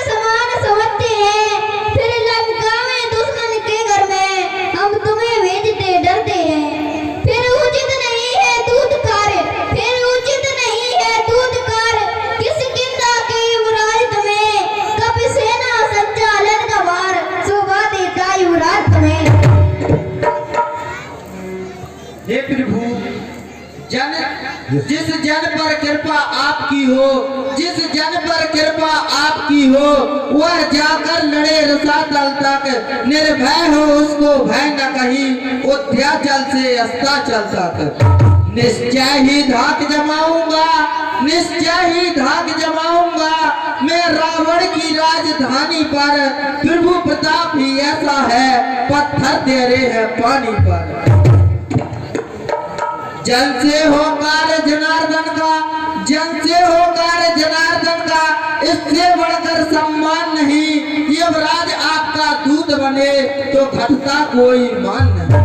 समान समझते हैं, फिर लंका में दुश्मन के घर में हम तुम्हें भेजते डरते हैं। फिर उचित नहीं है दूत कार्य, फिर उचित नहीं है दूत कार्य, किस किंदा के युवराज तुम्हें, कपि सेना संचालन का भार शोभा देता युवराज तुम्हें। हे प्रभु, जिस जन पर कृपा आपकी हो, जिस जन पर कृपा आपकी हो, वह जाकर लड़े रसातल तक, निर्भय हो उसको भय न कहीं, उद्याचल से अस्ताचल तक। निश्चय ही धाक जमाऊंगा, निश्चय ही धाक जमाऊंगा मैं रावण की राजधानी पर। प्रभु प्रताप ही ऐसा है, पत्थर दे रहे हैं पानी पर। जन से हो कार्य जनार्दन का, जन से हो कार्य जनार्दन का, इससे बढ़कर सम्मान नहीं। युवराज आपका दूत बने तो घटता कोई मान नहीं।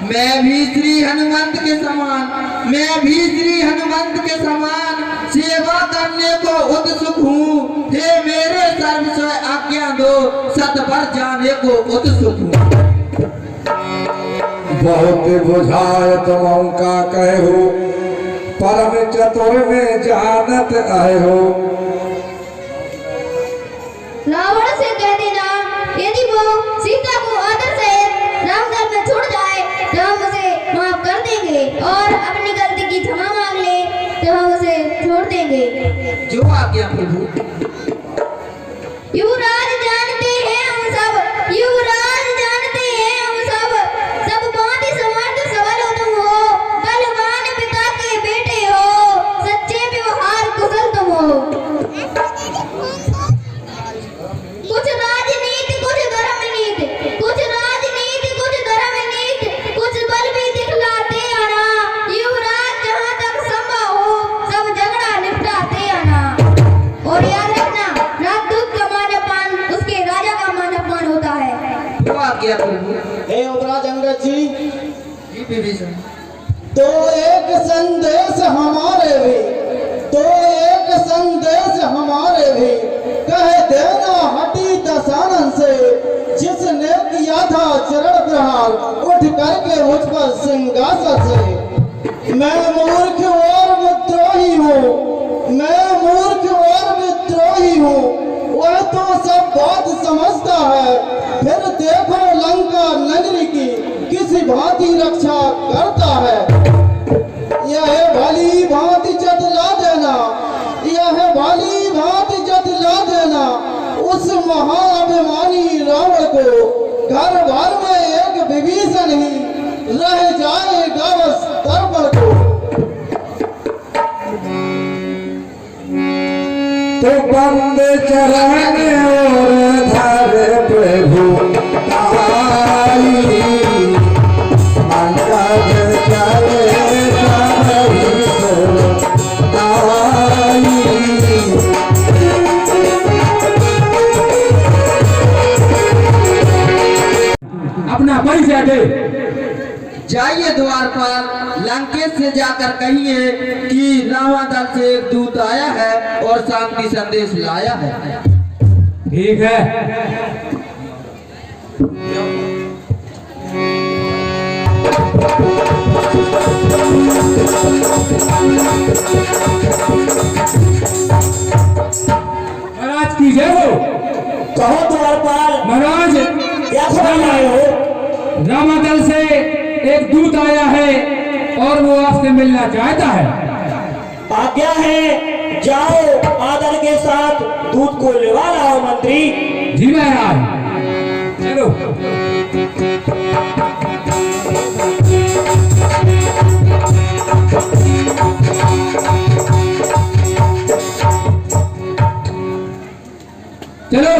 मैं भी श्री हनुमंत के समान, मैं भी श्री हनुमंत के समान सेवा करने को उत्सुक हूँ। हे मेरे सर्व से आज्ञा दो, सत पर जाने को उत्सुक हूँ। बहुत बुझाय तुम का कहो, परम चतुर में जानत आयो। रावण से कह देना, यदि वो सीता को आदर सहित रामदल में छोड़ जाए तो हम उसे माफ कर देंगे, और अपनी गलती की क्षमा मांग ले तो हम उसे छोड़ देंगे। जो आज्ञा प्रभु। युवराज जानते हैं हम सब, युवराज जानते हैं हम सब, सब भांति समर्थ सबल तुम हो, बलवान पिता के बेटे हो, सच्चे व्यवहार कुशल तुम हो। कुछ राजनीति कुछ धर्मनीति, कुछ राजनीति कुछ धर्मनीति, कुछ बल भी दिखलाते आना, युवराज जहाँ तक संभव हो सब झगड़ा निपटाते आना। और याद रखना, राजदूत का मानपान उसके राजा का मानपान होता है। जो आज्ञा प्रभु। हे युवराज अंगद जी, विभीषण, तो एक संदेश हमारे भी, तो एक संदेश हमारे भी, कह देना हटी दशानन से, जिसने किया था चरण प्रहार उठ करके मुझ पर सिंहासन से। मैं मूर्ख और विद्रोही हूँ, मैं मूर्ख और विद्रोही हूँ, वह तो सब बात समझता है। फिर देखो लंका नगरी की किसी भांति रक्षा करता है। यह भली भांति जतला देना, यह भली भांति जतला देना उस महाअभिमानी रावण को। घर भर में एक विभीषण ही रह जाएगा बस दर्पण को। तो बंद चरण और धर प्रभु आई, अंगद चले आई। अपना परिचय दे। जाइए द्वार पर, लंकेश से जाकर कहिए कि रावण दल से एक दूत आया है और शांति संदेश लाया है। ठीक है। महाराज की जय हो। कहो द्वारपाल, महाराज क्या खबर आए हो? रामादल से एक दूत आया है और वो आपसे मिलना चाहता है। आज्ञा है, जाओ आदर के साथ दूत को लेवा लाओ मंत्री। जी महाराज, चलो। चलो,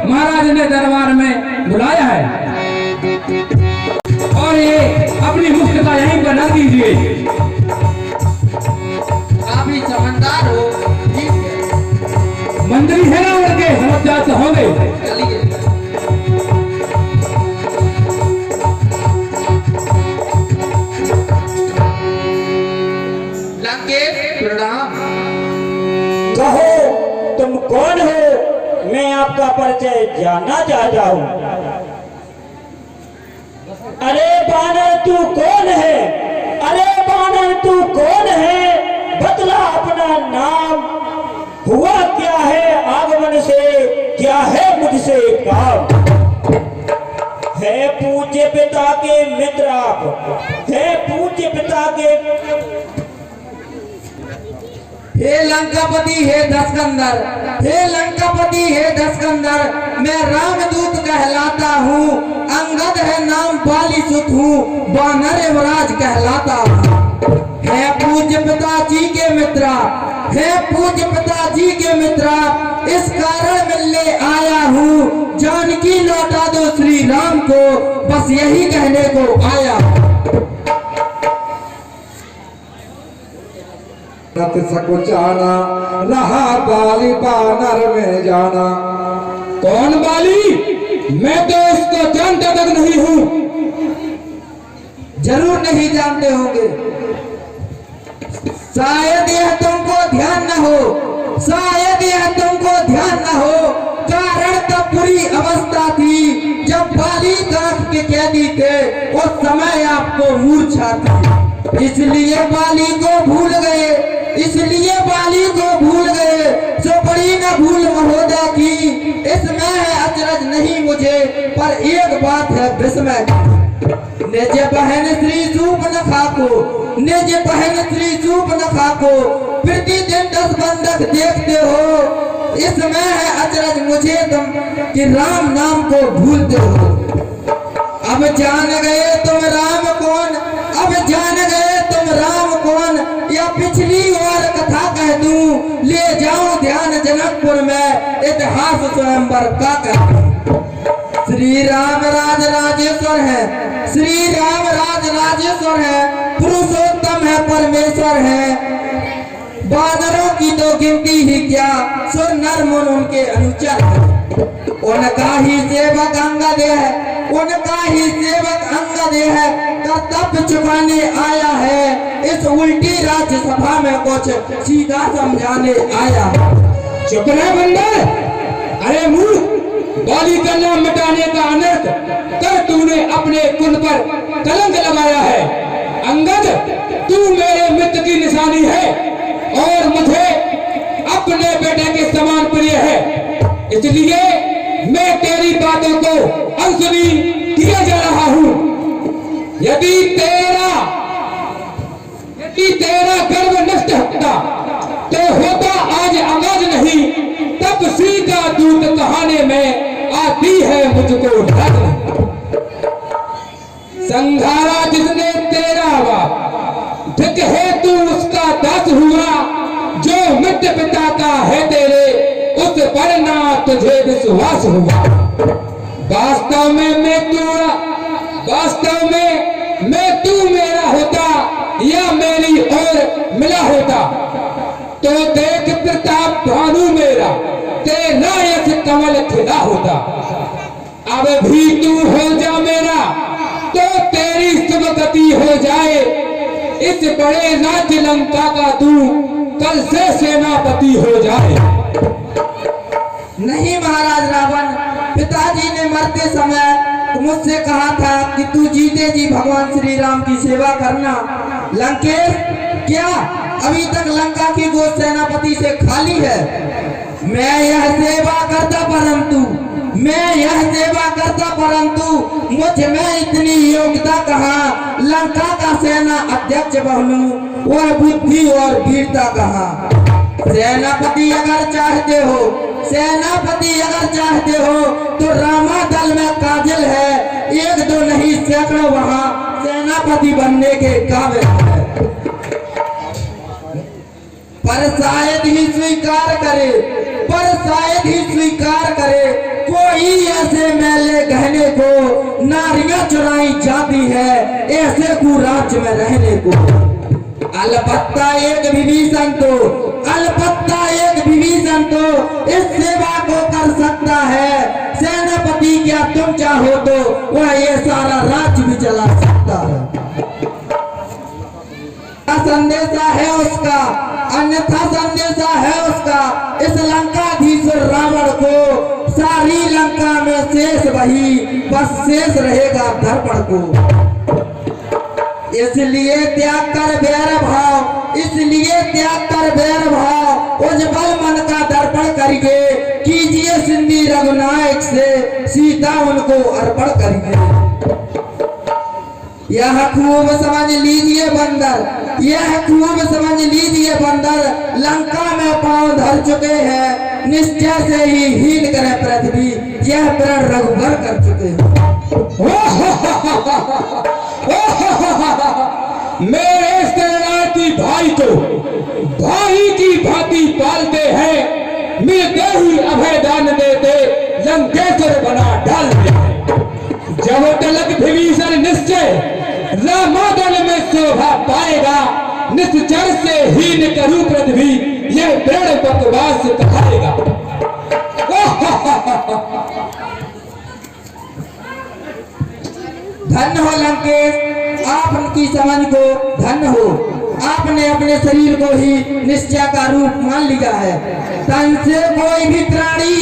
महाराज ने दरबार में बुलाया है और ये अपनी मुख्यता यहीं पर रख दीजिए। आप ही समझदार हो, ठीक है। मंत्री है ना उनके, समझदार तो होंगे। चलिए। लंकेश प्रणाम। कहो तुम तुम कौन हो? मैं आपका परिचय जानना चाहता हूँ। अरे बानर तू कौन है? अरे बानर तू कौन है? बतला अपना नाम। हुआ क्या है आगमन से? क्या है मुझसे काम? है पूज्य पिता के मित्र आप, है पूज्य पिता के। हे लंकापति हे दशकंदर, हे लंकापति हे दशकंदर, मैं रामदूत कहलाता हूँ। अंगद है नाम, बाली सुत हूँ, वानर युवराज कहलाता हूँ। है पूज्य पिताजी के मित्रा, है पूज्य पिताजी के मित्रा, इस कारण मिलने आया हूँ। जानकी लौटा दो श्री राम को, बस यही कहने को आया। रत सकुचाना रहा बाली बानर में जाना। कौन बाली? मैं तो इसको जानता तक नहीं हूँ। जरूर नहीं जानते होंगे, शायद यह तुमको ध्यान न हो, शायद यह तुमको ध्यान न हो। कारण तब बुरी अवस्था थी जब बाली कांख के कैदी थे, उस समय आपको मूर्छा थी, इसलिए बाली को भूल गए, इसलिए बाली को भूल गए। सो बड़ी न भूल महोदय की, इसमें है अचरज नहीं मुझे, पर एक बात है विस्मय। निज बहन श्री सूर्पनखा को, निज बहन श्री सूर्पनखा को प्रतिदिन 10 बंधक देखते हो, इसमें है अचरज मुझे तुम कि राम नाम को भूलते हो। अब जान गए तुम राम कौन, अब जान गए तुम राम कौन, या पिछली और कथा कह दूं, ले जाऊं ध्यान जनकपुर में, इतिहास स्वयंवर का कह दूं। श्री राम राज राजेश्वर है, श्री राम राज राजेश्वर है, पुरुषोत्तम है, परमेश्वर है। बानरों की तो गिनती ही क्या, सुर नर मुन उनके अनुचर है। उनका ही सेवक अंगद है, उनका ही सेवक अंगद है, कर्तव्य चुकाने आया है। इस उल्टी राज्यसभा में कुछ सीधा समझाने आया। चुप रहे बंदर। अरे मूर्ख, बाली का नाम मिटाने का अनर्थ कर तूने अपने कुल पर कलंक लगाया है। अंगद, तू मेरे मित्र की निशानी है और मुझे अपने बेटे के समान प्रिय है, इसलिए मैं तेरी बातों को अनसुनी किया जा रहा हूँ। यदि तेरा गर्व नष्ट होता तो होता आज आगाज नहीं, तब सीता दूत कहाने में आती है मुझको डर। संघारा जिसने तेरा बाप, धिक है तू उसका दास हुआ, जो मित्र पिता का है तेरे, उस पर ना तुझे विश्वास हुआ। वास्तव में मैं तू मेरा होता या मेरी और मिला होता, तो देख प्रताप भानु मेरा, तेरा यश कमल खिला होता। अब भी तू हो जा मेरा, तो तेरी शुभ गति हो जाए। इस बड़े राज्य लंका का तू कल से सेनापति हो जाए। नहीं महाराज रावण, पिताजी ने मरते समय मुझसे कहा था कि तू जीते जी भगवान श्री राम की सेवा करना। लंकेश, क्या अभी तक लंका की गोद सेनापति से खाली है? मैं यह सेवा करता परंतु मुझ में इतनी योग्यता कहाँ, लंका का सेना अध्यक्ष बनूं, वह बुद्धि और वीरता कहाँ। सेनापति अगर चाहते हो तो रामा दल में काजल है, 1-2 नहीं सैकड़ों वहाँ सेनापति बनने के काबिल है। पर शायद ही स्वीकार करे कोई ऐसे मेले गहने को नारियां चुराई जाती है ऐसे कुराज में रहने को। अलबत्ता एक विभीषण तो इस सेवा को कर सकता है। सेनापति क्या तुम चाहो तो वह ये सारा राज्य भी चला सकता है। संदेशा है उसका, अन्यथा संदेशा है उसका, इस लंकाधीश रावण को, सारी लंका में शेष वही, बस शेष रहेगा दर्पण को। इसलिए त्याग कर बैर भाव, इसलिए त्याग कर बैर भाव, उज्जवल मन का दर्पण करिए, कीजिए सिंधी रघुनायक से सीता उनको अर्पण करिए। यह खूब समझ लीजिए बंदर, यह खूब समझ लीजिए बंदर, लंका में पांव धर चुके हैं, निश्चय से ही हीन करे पृथ्वी, यह प्रण रघुबर कर चुके हैं। मेरे शरणार्थी भाई को भाई की भांति पालते हैं, मिलते ही अभय दान देते, लंकेश्वर बना डालते हैं। जब तलक विभीषण निश्चय रामादल में शोभा पाएगा, निश्चर से हीन करूं पृथ्वी, यह प्रण बकवास कहाएगा। धन्य हो लंकेश, आप उनकी समझ को धन्य हो, आपने अपने शरीर को ही निश्चय का रूप मान लिया है। तन से कोई भी प्राणी,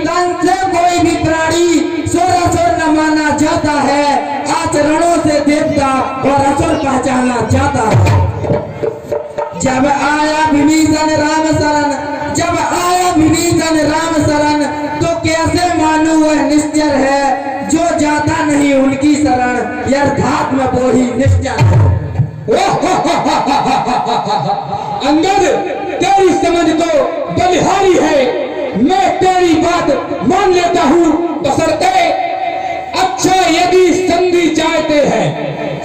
तन से कोई भी प्राणी सुर असुर न माना जाता है, आचरणों से देवता और असुर पहचाना जाता है। जब आया विभीषण राम शरण, जब आया विभीषण राम शरण, तो कैसे मानूं वह निश्चर है, जो जाता नहीं उनकी शरण, यथार्थ में वो ही निश्चर है। अंगद, तेरी समझ तो बलिहारी है, मैं तेरी बात मान लेता हूँ, बशर्ते अच्छा यदि संधि चाहते हैं,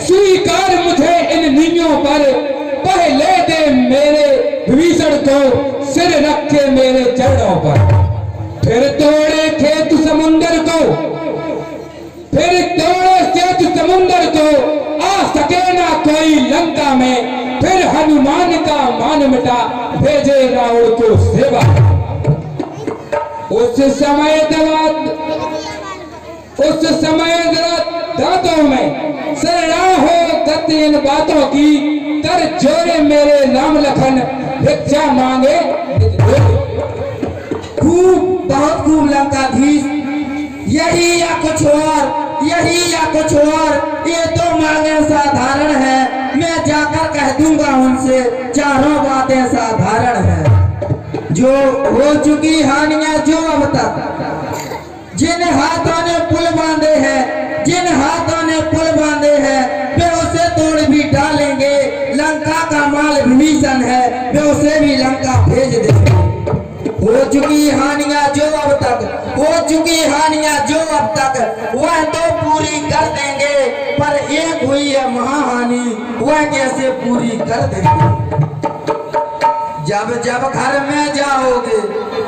स्वीकार मुझे इन नीतियों पर, पहले दे मेरे विभीषण को, सिर रखे मेरे चरणों पर, फिर तोड़े खेत समुंदर को, फिर तोड़े सेत समुंदर को, आ सके ना कोई लंका में, फिर हनुमान का मान मिटा, भेजे रावण को सेवा। उस समय दांतों में शरणा हो गति इन बातों की, कर जोरे मेरे राम लखन, भिक्षा मांगे खूब बहुत खूब लंकाधीश, यही या कुछ और, यही या कुछ और, ये तो मांगे साधारण है, मैं जाकर कह दूंगा उनसे, चारों बातें साधारण है। जो हो चुकी हानियां जो अब तक, जिन हाथों ने पुल बांधे हैं, जिन हाथों ने पुल बांधे हैं, वे उसे तोड़ भी डालेंगे। लंका का माल विभीषण है, वे उसे भी लंका भेज देंगे। हो चुकी हानियां जो अब तक, हो चुकी हानियां जो अब तक, वह तो पूरी कर देंगे, पर एक हुई है महाहानि, वह कैसे पूरी कर देंगे। जब जब घर में जाओगे,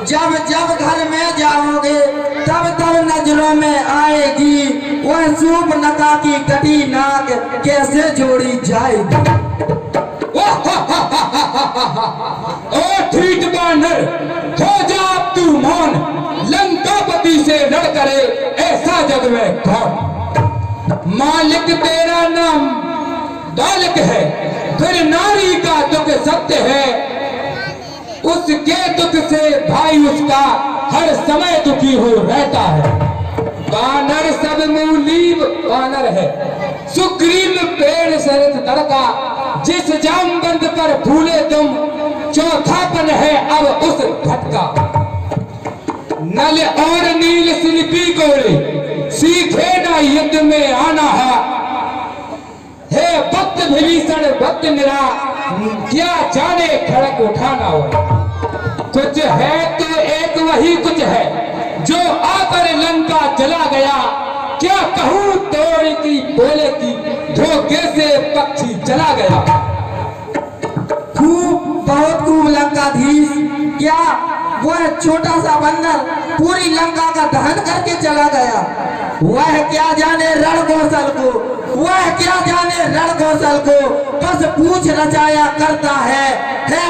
जब जब घर में जाओगे, तब तब नजरों में आएगी, वह सूप नका की कटी नाक कैसे जोड़ी जाएगी। ओ ठीक बानर, हो जा अब तू मौन, लंकापति से लड़ करे ऐसा जग में कौन। मालिक तेरा नाम बालक है, फिर नारी का दुख सत्य है, उसके दुख से भाई उसका हर समय दुखी हो रहता है। बानर सब मूलीब बानर है, सुग्रीव पेड़ शरत तड़का, जिस जामबंद पर भूले तुम, चौथापन है अब उस भटका। नल और नील शिल्पी गोरे, सीखे ना युद्ध में आना है भक्त विभीषण भक्त निरा, क्या जाने खड़क उठाना हो। कुछ है तो एक वही कुछ है, जो आकर लंका चला गया, क्या कहूँ तोड़ की बोले की, धोखे से पक्षी चला गया। खूब बहुत खूब लंकाधीश, क्या वह छोटा सा बंदर पूरी लंका का दहन करके चला गया। वह क्या जाने रण कौशल को, वह क्या जाने रण कौशल को, बस पूछ रचाया करता है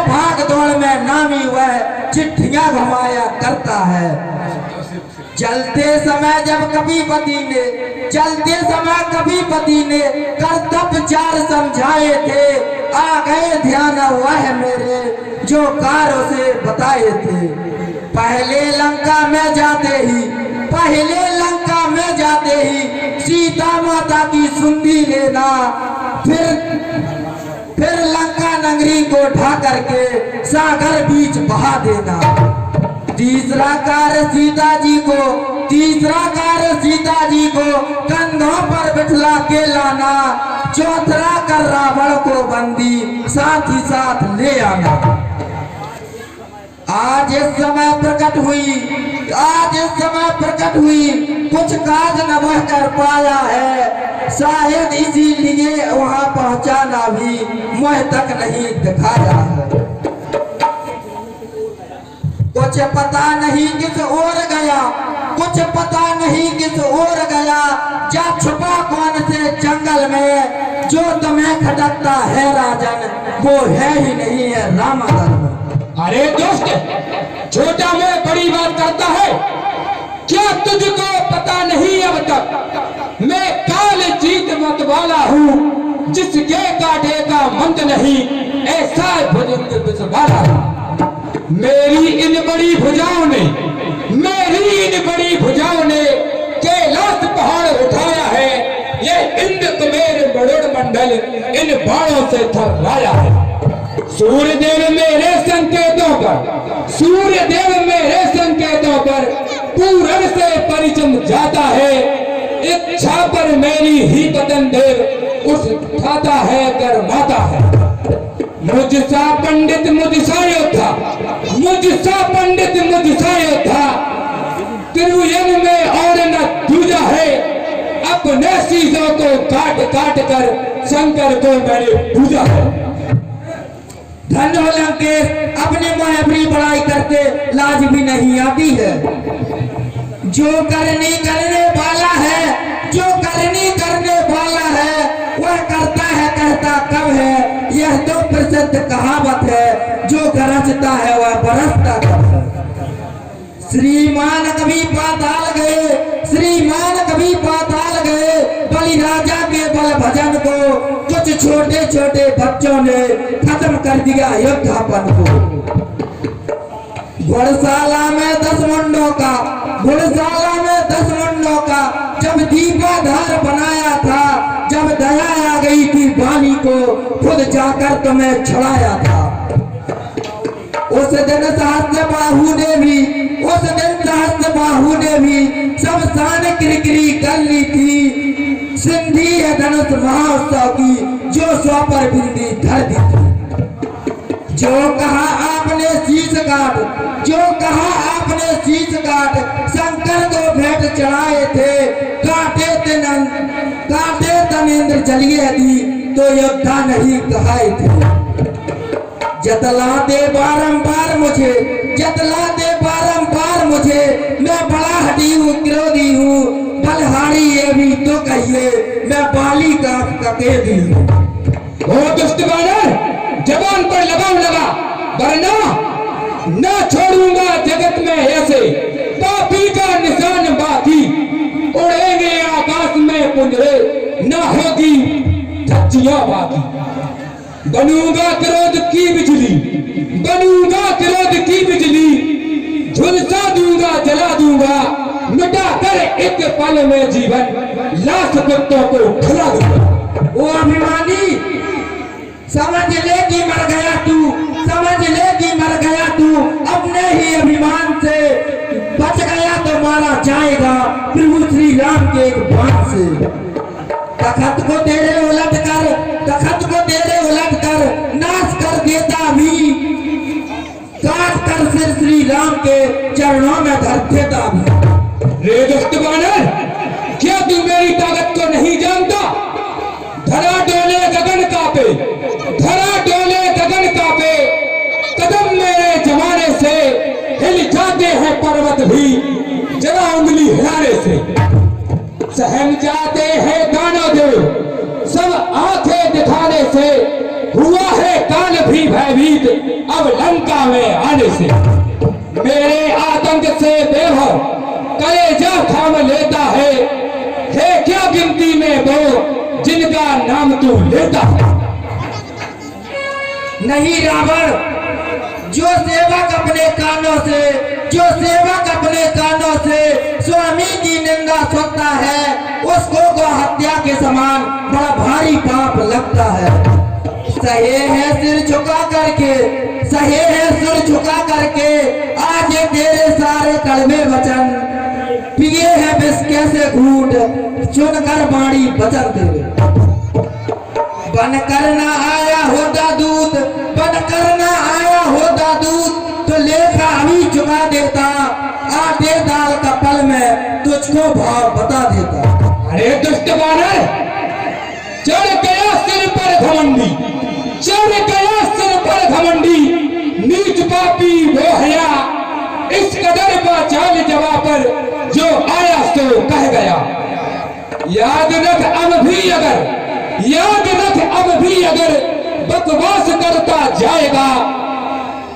भाग दौड़ में नामी वह चिट्ठियां घुमाया करता है। चलते समय जब कविपति ने, चलते समय कविपति ने कर्तव्य चार समझाए थे, आ गए ध्यान वह मेरे जो कार उसे बताए थे। पहले लंका में जाते ही, पहले लंका में जाते ही सीता माता की सुंदी लेना, फिर लंका नगरी को ढा करके सागर बीच बहा देना। तीसरा कार्य सीता जी को, तीसरा कार्य सीता जी को कंधों पर बिठला के लाना। चौथा कर रावण को बंदी साथ ही साथ ले आना। आज इस समय प्रकट हुई, आज इस समय प्रकट हुई, कुछ काज न वह कर पाया है, शायद इसीलिए वहां पहुंचाना भी मुझ तक नहीं दिखाया है। कुछ पता नहीं किस ओर गया, कुछ पता नहीं किस ओर गया, जा छुपा कौन से जंगल में, जो तुम्हें खटकता है राजन वो है ही नहीं है रामाधर्म। अरे दोस्त, छोटा में बड़ी बात करता है, क्या तुझको पता नहीं अब तक मैं काल जीत मत वाला हूँ, जिसके काटे का मंत नहीं ऐसा भुजंग बिसवाला हूँ। मेरी इन बड़ी भुजाओं ने, मेरी इन बड़ी भुजाओं ने कैलाश पहाड़ उठाया है, ये इंद्र कुमेर बरुण मंडल इन बाणों से थर्राया है। सूर्यदेव मेरे संकेतों पर, सूर्यदेव मेरे संकेतों पर पूरब से परिचम जाता है, इच्छा पर मेरी ही बदन देव उठाता है गरमाता है। मुझसा पंडित मुझसा योद्धा, मुझसा पंडित मुझसा योद्धा, तिरुयन में और न दूजा है, अपने शीशों को काट काट कर शंकर को मैंने पूजा है। धन हो लंकेश, अपने में अपनी बड़ाई करते लाज भी नहीं आती है। जो करनी करने वाला है, जो करनी करने वाला है, वह करता है कहता कब है, यह तो प्रसिद्ध कहावत है। जो गरजता है वह बरसता कब है। श्रीमान कभी पाताल गए, श्रीमान कभी पाताल गए, बलि राजा के बल भजन को कुछ छोटे छोटे बच्चों ने खत्म कर दिया योद्धापन को। घुड़शाला में 10 मुंडों का, घुड़शाला में 10 मुंडों का जब दीपाधार बनाया था, जब दया आ गई थी वाणी को, खुद जाकर तुम्हें छुड़ाया था। उस दिन सहस्त्र बाहु ने भी, उस दिन सहस्त्र बाहु ने भी सब शान किरकिरी कर ली थी। सिंधी है धनुष महोत्सव की, जो 100 पर बिंदी धर दी थी। जो कहा आपने शीश काट, जो कहा आपने शीश काट, शंकर को भेंट चढ़ाए थे, काटे तनेंद्र जलिए दी, तो योद्धा नहीं कहाए थे। जतला दे बारंबार मुझे, जतला दे बारंबार मुझे, मैं बड़ा हटी हूँ, क्रोधी हूँ, बलहारी ये भी तो कहिए, मैं बाली का ककेदी हूँ। ओ दुष्ट बानर, जबान पर लगाम लगा, वरना न छोड़ूंगा जगत में ऐसे पापी का निशान बाकी। उड़ेंगे आकाश में पुंजरे, न होगी धज्जियां बाकी। बनूंगा क्रोध की बिजली, बनूंगा क्रोध की बिजली, झुलसा दूंगा जला दूंगा, मिटा कर एक पल में जीवन, लाख कुत्तों को खिला दूंगा। वो अभिमानी समझ ले कि मर गया तू, समझ ले कि मर गया तू, अपने ही अभिमान से बच गया तो मारा जाएगा प्रभु श्री राम के एक बाण से। तखत को तेरे उलट कर, तखत को तेरे उलट कर, नाश कर देता भी, काट कर सिर श्री राम के चरणों में धर देता भी। रे दुष्ट बानर, क्या तू मेरी ताकत को नहीं जानता? धरा डोले गगन कापे, धरा डोले गगन कापे, कदम मेरे जमाने से हिल जाते हैं पर्वत भी, जरा उंगली हिलाने से। सहम जाते हैं दानव देव सब आंखें दिखाने से, हुआ है काल भी भयभीत अब लंका में आने से। मेरे आतंक से बेभर कलेजा थाम लेता है क्या गिनती में वो जिनका नाम तू लेता है। नहीं रावण, जो सेवक अपने कानों से जो सेवक अपने कानों से स्वामी की निंदा सुनता है उसको गौ हत्या के समान बड़ा भारी पाप लगता है। सहे है सिर झुका करके, सहे है सिर झुका करके आज ये तेरे सारे कड़वे वचन, पिए है बिस्के से घूट चुनकर बाणी बचन तेरे। बन करना आया होता दूत, बन करना आया होता दूत तो लेखा अभी चुका देता, आटे दाल का पल में तुझको भाव बता देता। अरे दुष्ट बानर, चढ़ गया सिर पर घमंडी, चढ़ गया सिर पर घमंडी, नीच पापी वो हया, इस कदर का चाल जवा पर जो आया सो कह गया। याद रख अब भी अगर, याद रख अब भी अगर बकवास करता जाएगा,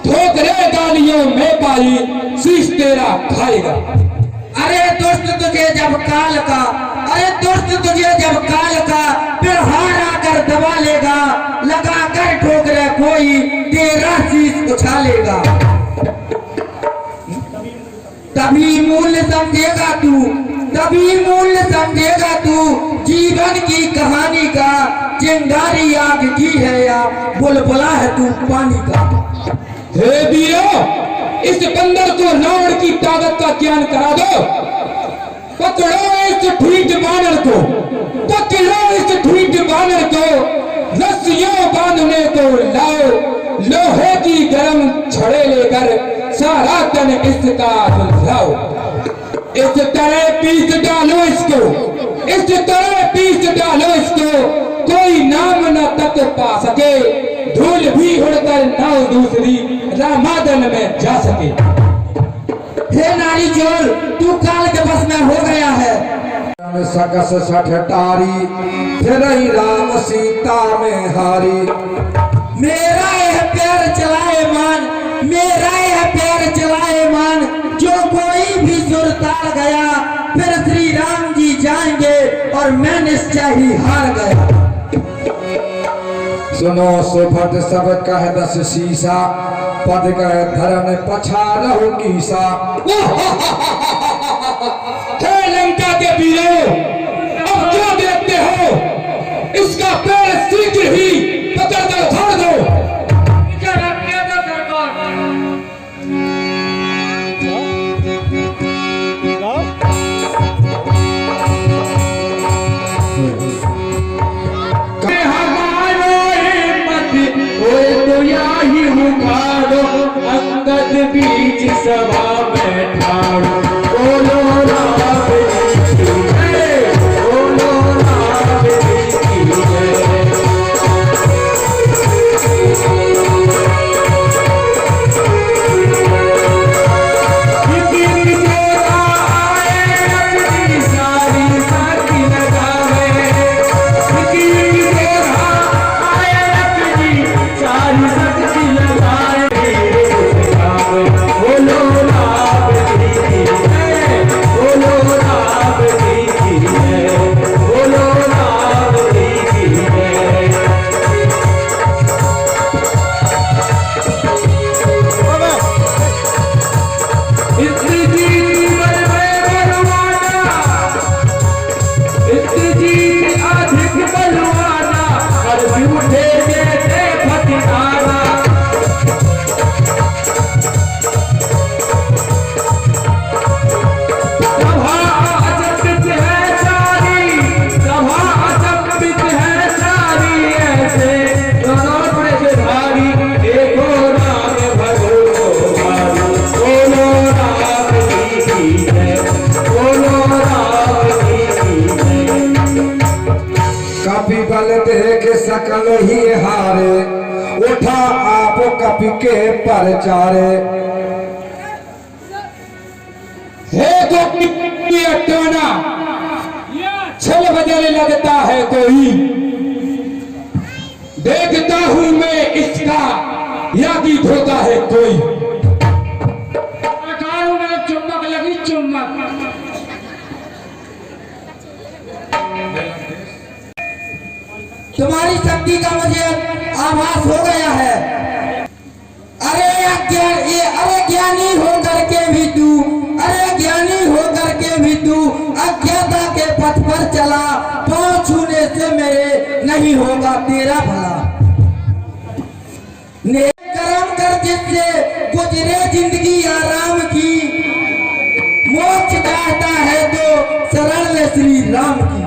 ठोकरे गालियों में पाई शीश तेरा खाएगा। अरे दुष्ट तुझे जब काल का, अरे दुष्ट तुझे जब काल का फिर हार आकर दबा लेगा, लगा कर ठोकरे कोई तेरा शीश उछालेगा। तभी मूल्य समझेगा तू, तभी मूल्य समझेगा तू जीवन की कहानी का, चिंगारी आग की है या बुलबुला है तू पानी का। हे वीरों, इस बंदर को रावण की ताकत का ज्ञान करा दो। पकड़ो इस ठीक बानर को, पकड़ो इस ठीक बानर को, रस्सियों बांधने को लाओ, लोहे की गर्म छड़े लेकर सारा तन इसका सुलझाओ। इस तरह पीस डालो इसको, इस तरह पीस डालो इसको, कोई नाम न तक पा सके, धूल भी उड़कर नाव दूसरी रामादन में जा सके। हे नारी चोर, तू काल के बस में हो गया है। सकस सठ टारी, फिर ही राम सीता में हारी। मेरा यह प्यार चलाए मान, मेरा यह प्यार चलाए मान, जो कोई भी सुर ताल गया फिर श्री राम जी जाएंगे और मैं निश्चय ही हार गया। सुनो सुभट सब कह दस शीशा, पद कह धर्म पछारहु कीसा। हे लंका के वीरों, अब क्या देखते हो, इसका पैर शीघ्र ही पकड़ कर उखाड़ दो। अंगद बीच सभा में ठाड़ो, बोलो राम की जय, बोलो राम की जय। सकल ही हारे, उठा आप कपि के परचारे। हे गोपी अटोना, छल बजने लगता है कोई, देखता हूं मैं इसका या कि धोता है कोई। चुम्बक लगी चुम्बक। तुम्हारी शक्ति का मुझे आभास हो गया है। अरे ज्ञानी होकर के भी नहीं होगा तेरा भला। नेक कर्म कर जिससे गुजरे जिंदगी आराम की, मोक्ष चाहता है तो शरण में श्री राम की।